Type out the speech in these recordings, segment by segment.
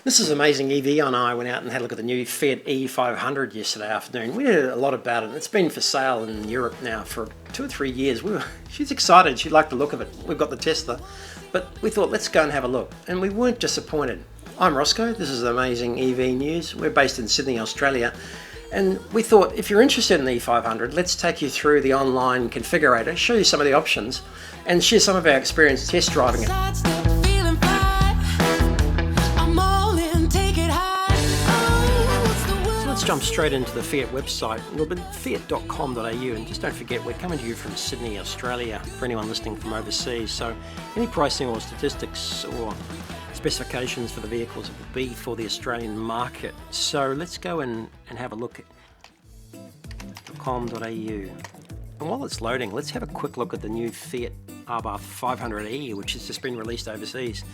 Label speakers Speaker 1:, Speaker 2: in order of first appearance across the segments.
Speaker 1: This is Amazing EV, and I went out and had a look at the new Fiat E500 yesterday afternoon. We heard a lot about it. It's been for sale in Europe now for 2 or 3 years. She's excited. She liked the look of it. We've got the Tesla. But we thought, let's go and have a look. And we weren't disappointed. I'm Roscoe. This is Amazing EV News. We're based in Sydney, Australia. And we thought, if you're interested in the E500, let's take you through the online configurator, show you some of the options, and share some of our experience test driving it. Let's jump straight into the Fiat website. We'll be fiat.com.au, and just don't forget, we're coming to you from Sydney, Australia, for anyone listening from overseas. So any pricing or statistics or specifications for the vehicles will be for the Australian market. So let's go and have a look at .com.au. And while it's loading, let's have a quick look at the new Fiat 500e, which has just been released overseas.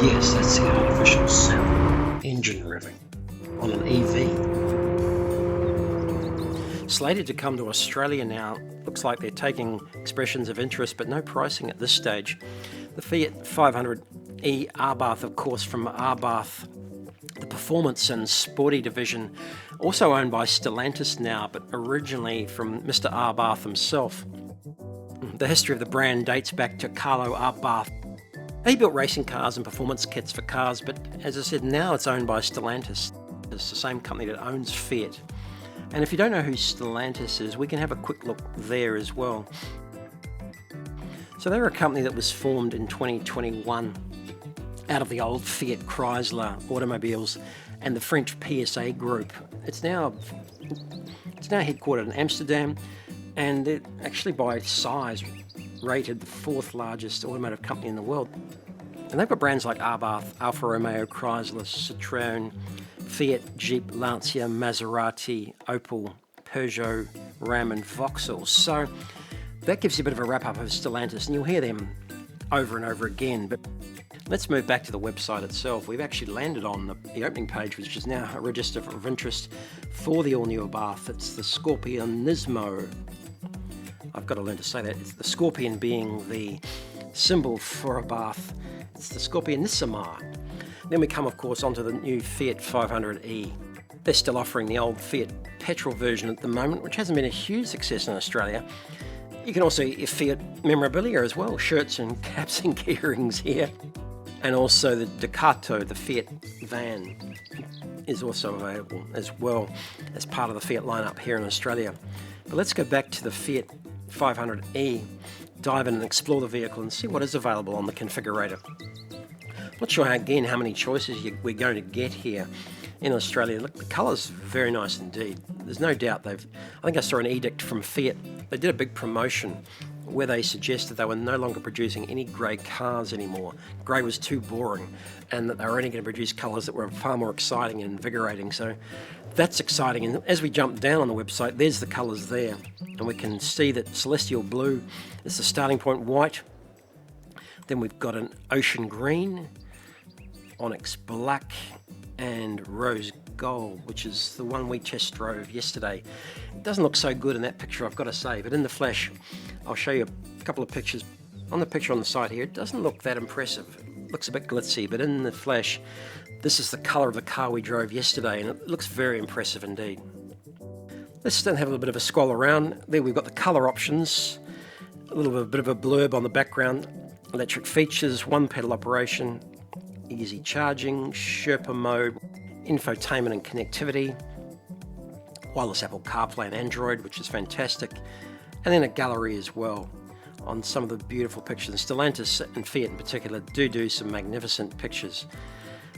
Speaker 1: Yes, that's the artificial sound. Engine revving on an EV. Slated to come to Australia now. Looks like they're taking expressions of interest, but no pricing at this stage. The Fiat 500e Abarth, of course, from Abarth, the performance and sporty division, also owned by Stellantis now, but originally from Mr. Abarth himself. The history of the brand dates back to Carlo Abarth. He built racing cars and performance kits for cars, but as I said, now it's owned by Stellantis. It's the same company that owns Fiat. And if you don't know who Stellantis is, we can have a quick look there as well. So they're a company that was formed in 2021 out of the old Fiat Chrysler automobiles and the French PSA group. It's now headquartered in Amsterdam, and they're actually by size rated the 4th largest automotive company in the world. And they've got brands like Abarth, Alfa Romeo, Chrysler, Citroën, Fiat, Jeep, Lancia, Maserati, Opel, Peugeot, Ram and Vauxhall. So that gives you a bit of a wrap up of Stellantis, and you'll hear them over and over again. But let's move back to the website itself. We've actually landed on the opening page, which is now a register of interest for the all-new Abarth. It's the Scorpionismo. I've got to learn to say that. It's the scorpion being the symbol for Abarth. It's the Scorpionissima. Then we come, of course, onto the new Fiat 500e. They're still offering the old Fiat petrol version at the moment, which hasn't been a huge success in Australia. You can also get Fiat memorabilia as well, shirts and caps and key rings here. And also the Ducato, the Fiat van, is also available as well as part of the Fiat lineup here in Australia. But let's go back to the Fiat 500e, dive in and explore the vehicle and see what is available on the configurator. Not sure again how many choices we're going to get here in Australia. Look, the colour's very nice indeed. There's no doubt I think I saw an edict from Fiat. They did a big promotion where they suggested they were no longer producing any grey cars anymore. Grey was too boring, and that they were only going to produce colours that were far more exciting and invigorating. So that's exciting. And as we jump down on the website, there's the colours there, and we can see that celestial blue is the starting point, white. Then we've got an ocean green, onyx black, and rose gold, which is the one we test drove yesterday. It doesn't look so good in that picture, I've got to say, but in the flesh, I'll show you a couple of pictures. On the picture on the side here, it doesn't look that impressive. It looks a bit glitzy, but in the flesh, this is the colour of the car we drove yesterday, and it looks very impressive indeed. Let's then have a little bit of a scroll around. There we've got the colour options, a bit of a blurb on the background, electric features, one pedal operation, easy charging, Sherpa mode, infotainment and connectivity, wireless Apple CarPlay and Android, which is fantastic, and then a gallery as well on some of the beautiful pictures. Stellantis and Fiat in particular do some magnificent pictures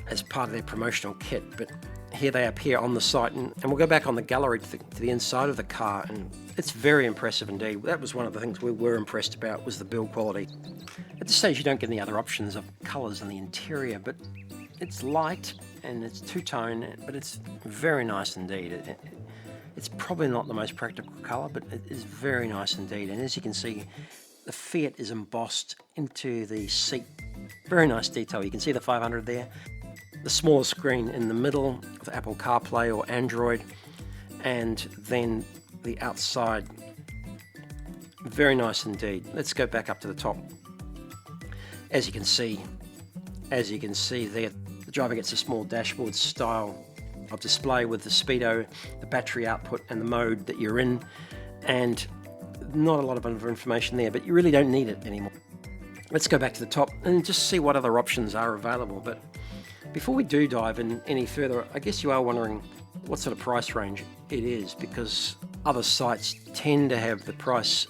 Speaker 1: as part of their promotional kit, but here they appear on the site, and we'll go back on the gallery to the inside of the car, and it's very impressive indeed. That was one of the things we were impressed about, was the build quality. At this stage you don't get any other options of colours in the interior, but it's light and it's two-tone, but it's very nice indeed. It's probably not the most practical colour, but it is very nice indeed. And as you can see, the Fiat is embossed into the seat. Very nice detail. You can see the 500 there. The smaller screen in the middle with Apple CarPlay or Android, and then the outside. Very nice indeed. Let's go back up to the top. As you can see there, the driver gets a small dashboard style of display with the speedo, the battery output and the mode that you're in, and not a lot of information there, but you really don't need it anymore. Let's go back to the top and just see what other options are available. But before we do dive in any further, I guess you are wondering what sort of price range it is, because other sites tend to have the price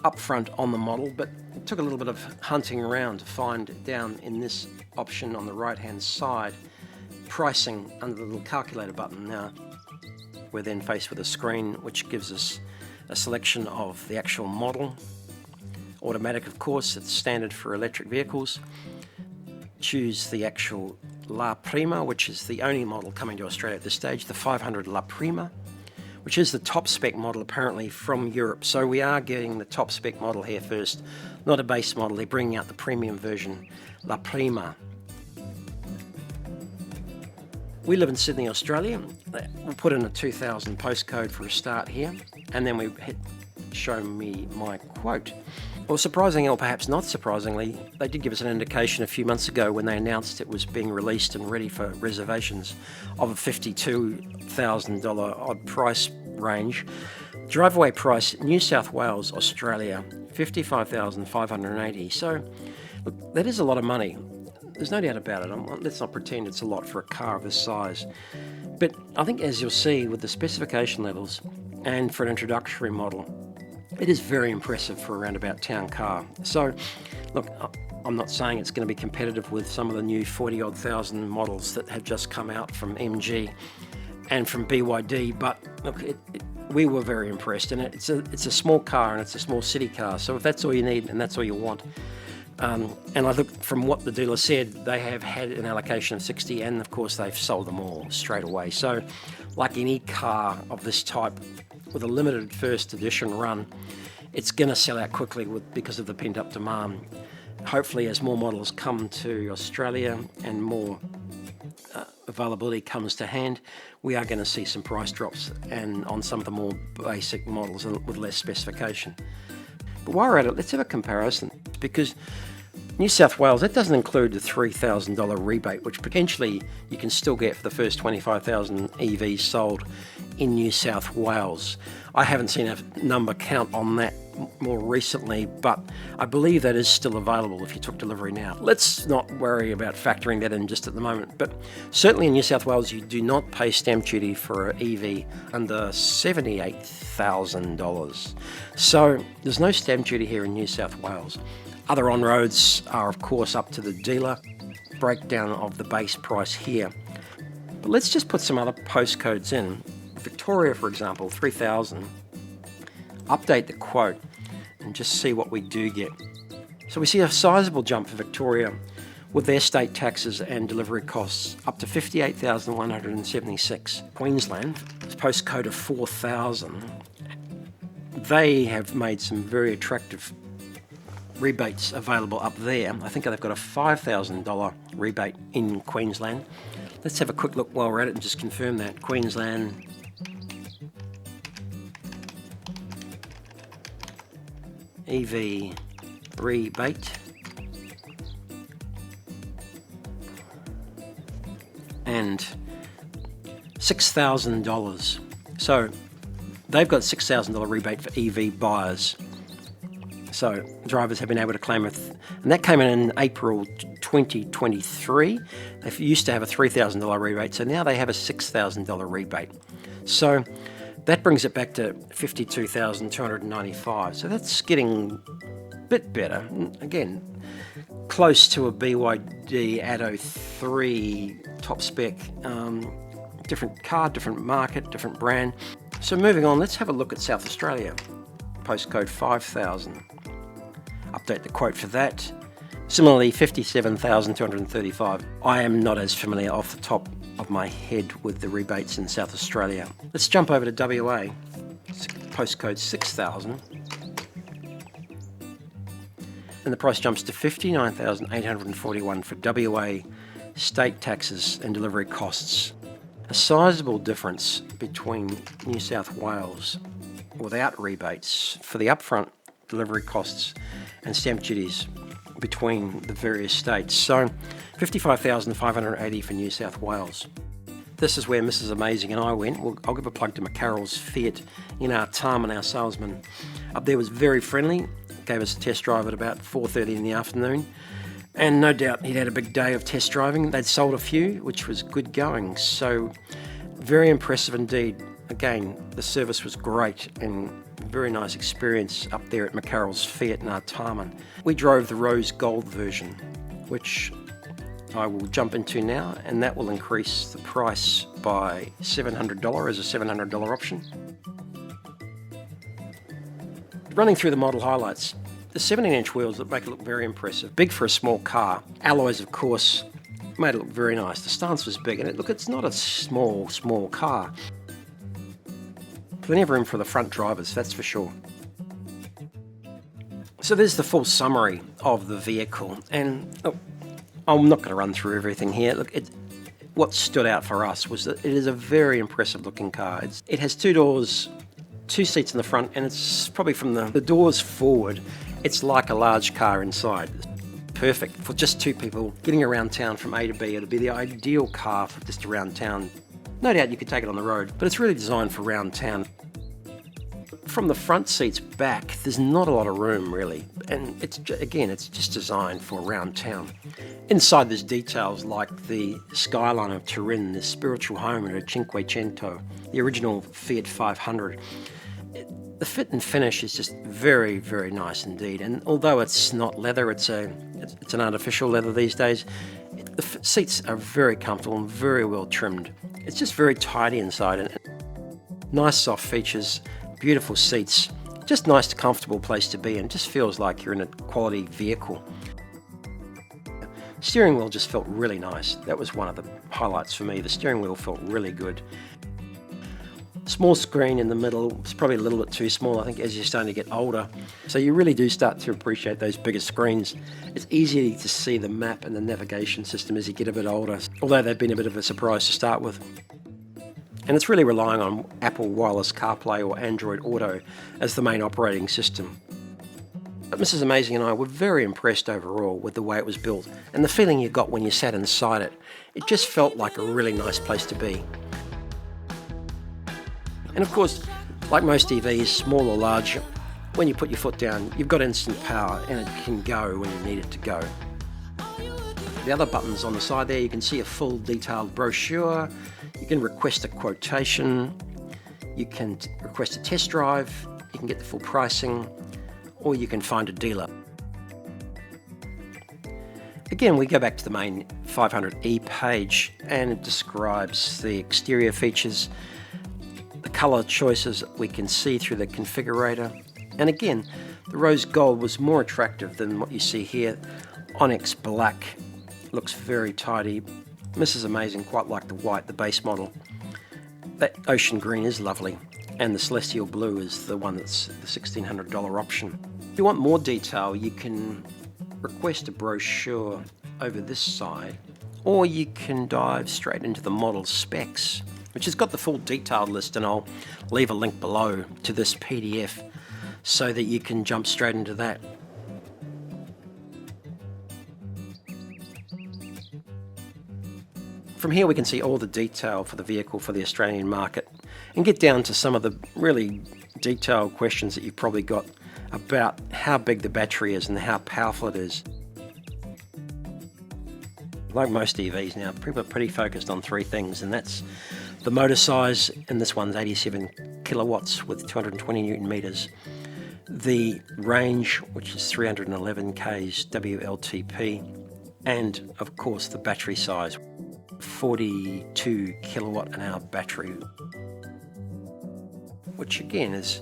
Speaker 1: up front on the model, but it took a little bit of hunting around to find down in this option on the right hand side pricing under the little calculator button. Now we're then faced with a screen which gives us a selection of the actual model. Automatic, of course, it's standard for electric vehicles. Choose the actual La Prima, which is the only model coming to Australia at this stage, the 500 La Prima, which is the top spec model apparently from Europe. So we are getting the top spec model here first, not a base model. They're bringing out the premium version, La Prima. We live in Sydney, Australia. We'll put in a 2000 postcode for a start here, and then we hit show me my quote. Well, surprisingly, or perhaps not surprisingly, they did give us an indication a few months ago when they announced it was being released and ready for reservations of a $52,000 odd price range. Drive-away price, New South Wales, Australia, $55,580. So, look, that is a lot of money. There's no doubt about it. Let's not pretend it's a lot for a car of this size. But I think, as you'll see with the specification levels and for an introductory model, it is very impressive for a roundabout town car. So, look, I'm not saying it's going to be competitive with some of the new 40-odd thousand models that have just come out from MG and from BYD, but look, we were very impressed. And it's a small car and it's a small city car. So if that's all you need and that's all you want, and I look from what the dealer said, they have had an allocation of 60, and of course they've sold them all straight away. So, like any car of this type with a limited first edition run, it's going to sell out quickly because of the pent-up demand. Hopefully, as more models come to Australia and more availability comes to hand, we are going to see some price drops and on some of the more basic models with less specification. But while we're at it, let's have a comparison, because New South Wales, that doesn't include the $3,000 rebate, which potentially you can still get for the first 25,000 EVs sold in New South Wales. I haven't seen a number count on that more recently, but I believe that is still available if you took delivery now. Let's not worry about factoring that in just at the moment, but certainly in New South Wales you do not pay stamp duty for an EV under $78,000. So there's no stamp duty here in New South Wales. Other on-roads are of course up to the dealer. Breakdown of the base price here. But let's just put some other postcodes in. Victoria, for example, 3,000. Update the quote and just see what we do get. So we see a sizable jump for Victoria with their state taxes and delivery costs up to 58,176. Queensland, postcode of 4,000. They have made some very attractive rebates available up there. I think they've got a $5,000 rebate in Queensland. Let's have a quick look while we're at it and just confirm that. Queensland. EV rebate. And $6,000. So they've got $6,000 rebate for EV buyers. So drivers have been able to claim it, and that came in April 2023. They used to have a $3,000 rebate, so now they have a $6,000 rebate. So that brings it back to $52,295. So that's getting a bit better. Again, close to a BYD Atto 3 top spec. Different car, different market, different brand. So moving on, let's have a look at South Australia. Postcode 5,000. Update the quote for that. Similarly, 57,235. I am not as familiar off the top of my head with the rebates in South Australia. Let's jump over to WA. Postcode 6,000. And the price jumps to 59,841 for WA state taxes and delivery costs. A sizable difference between New South Wales without rebates for the upfront delivery costs and stamp duties. between the various states. So 55,580 for New South Wales. This is where Mrs. Amazing and I went. I'll give a plug to McCarroll's Fiat in Artarmon. Our salesman up there was very friendly, gave us a test drive at about 4:30 in the afternoon, and no doubt he'd had a big day of test driving. They'd sold a few, which was good going, so very impressive indeed. Again, the service was great and very nice experience up there at McCarroll's Fiat in Artarmon. We drove the rose gold version, which I will jump into now, and that will increase the price by $700 as a $700 option. Running through the model highlights, the 17-inch wheels that make it look very impressive. Big for a small car. Alloys, of course, made it look very nice. The stance was big, and it's not a small car. Plenty of room for the front drivers, that's for sure. So there's the full summary of the vehicle, and look, I'm not going to run through everything here. Look, what stood out for us was that it is a very impressive looking car. It has two doors, two seats in the front, and it's probably from the doors forward, it's like a large car inside. Perfect for just two people getting around town from A to B. It'd be the ideal car for just around town. No doubt you could take it on the road, but it's really designed for around town. From the front seats back, there's not a lot of room really, and it's just designed for around town. Inside there's details like the skyline of Turin, the spiritual home of Cinquecento, the original Fiat 500. The fit and finish is just very, very nice indeed, and although it's not leather, it's an artificial leather these days, the seats are very comfortable and very well trimmed. It's just very tidy inside, and nice soft features, beautiful seats, just nice, comfortable place to be, and just feels like you're in a quality vehicle. Steering wheel just felt really nice. That was one of the highlights for me. The steering wheel felt really good. Small screen in the middle. It's probably a little bit too small, I think, as you're starting to get older. So you really do start to appreciate those bigger screens. It's easy to see the map and the navigation system as you get a bit older, although they've been a bit of a surprise to start with. And it's really relying on Apple Wireless CarPlay or Android Auto as the main operating system. But Mrs. Amazing and I were very impressed overall with the way it was built and the feeling you got when you sat inside it. It just felt like a really nice place to be. And of course, like most EVs, small or large, when you put your foot down, you've got instant power and it can go when you need it to go. The other buttons on the side there, you can see a full detailed brochure. You can request a quotation, you can request a test drive, you can get the full pricing, or you can find a dealer. Again, we go back to the main 500e page, and it describes the exterior features, the colour choices we can see through the configurator, and again, the rose gold was more attractive than what you see here. Onyx black looks very tidy. Mrs. Amazing quite like the white, the base model. That ocean green is lovely, and the celestial blue is the one that's the $1,600 option. If you want more detail, you can request a brochure over this side, or you can dive straight into the model specs, which has got the full detailed list, and I'll leave a link below to this PDF so that you can jump straight into that. From here we can see all the detail for the vehicle for the Australian market and get down to some of the really detailed questions that you've probably got about how big the battery is and how powerful it is. Like most EVs now, people are pretty focused on three things, and that's the motor size, and this one's 87 kilowatts with 220 newton meters. The range, which is 311 k's WLTP, and of course the battery size. 42 kilowatt an hour battery, which again is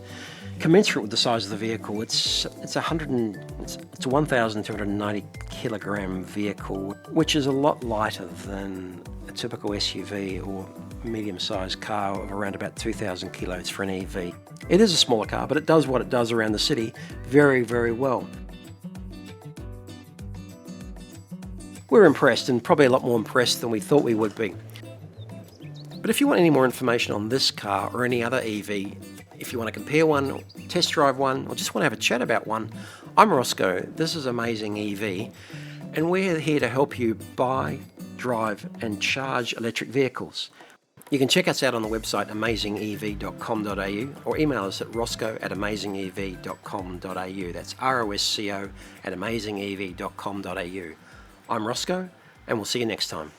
Speaker 1: commensurate with the size of the vehicle. It's a 1,290 kilogram vehicle, which is a lot lighter than a typical SUV or medium-sized car of around about 2,000 kilos for an EV. It is a smaller car, but it does what it does around the city very, very well. We're impressed, and probably a lot more impressed than we thought we would be. But if you want any more information on this car or any other EV, if you want to compare one, or test drive one, or just want to have a chat about one, I'm Roscoe, this is AmazingEV, and we're here to help you buy, drive and charge electric vehicles. You can check us out on the website amazingev.com.au or email us at roscoe@amazingev.com.au. That's ROSCO@amazingev.com.au. I'm Roscoe, and we'll see you next time.